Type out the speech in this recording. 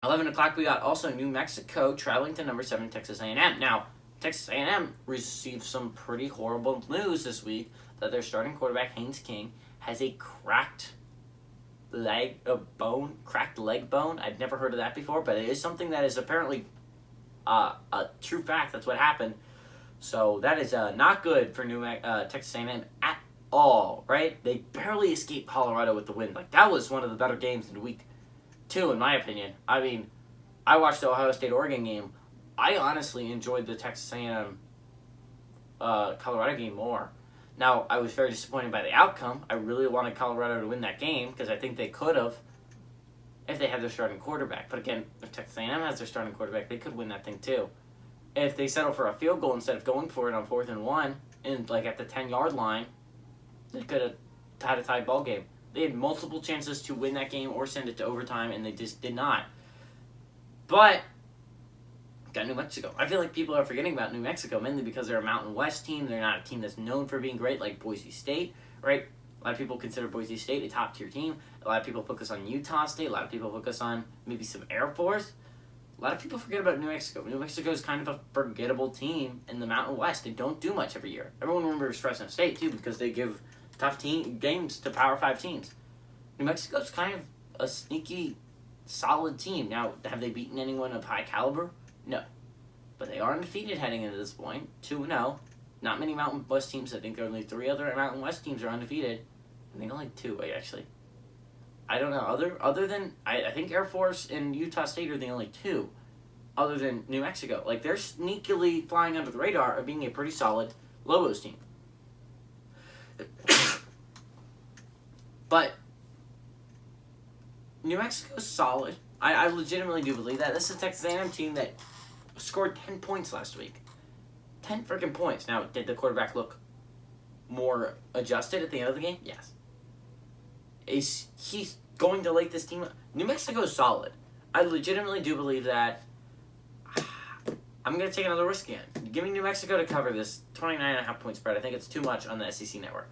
11 o'clock, we got also New Mexico traveling to number 7 Texas A&M. Now, Texas A&M received some pretty horrible news this week that their starting quarterback, Haynes King, has a cracked leg bone. I've never heard of that before, but it is something that is apparently a true fact. That's what happened. So that is not good for Texas A&M at all, right? They barely escaped Colorado with the win. Like, that was one of the better games in the week, too, in my opinion. I mean, I watched the Ohio State-Oregon game. I honestly enjoyed the Texas A&M Colorado game more. Now, I was very disappointed by the outcome. I really wanted Colorado to win that game because I think they could have if they had their starting quarterback. But again, if Texas A&M has their starting quarterback, they could win that thing too. If they settle for a field goal instead of going for it on 4th and 1, and like at the 10-yard line, they could have had a tied ball game. They had multiple chances to win that game or send it to overtime, and they just did not. But got New Mexico. I feel like people are forgetting about New Mexico, mainly because they're a Mountain West team. They're not a team that's known for being great like Boise State, right? A lot of people consider Boise State a top-tier team. A lot of people focus on Utah State. A lot of people focus on maybe some Air Force. A lot of people forget about New Mexico. New Mexico is kind of a forgettable team in the Mountain West. They don't do much every year. Everyone remembers Fresno State, too, because they give tough games to Power 5 teams. New Mexico's kind of a sneaky, solid team. Now, have they beaten anyone of high caliber? No. But they are undefeated heading into this point. 2-0. Not many Mountain West teams. I think only 3 other Mountain West teams are undefeated. I think only 2, actually. I don't know. Other than, I think Air Force and Utah State are the only 2 other than New Mexico. Like, they're sneakily flying under the radar of being a pretty solid Lobos team. But New Mexico's solid. I legitimately do believe that. This is a Texas A&M team that scored 10 points last week. 10 freaking points. Now, did the quarterback look more adjusted at the end of the game? Yes. Is he going to light this team up? New Mexico's solid. I legitimately do believe that. I'm going to take another risk again. Give me New Mexico to cover this 29.5 point spread. I think it's too much on the SEC network.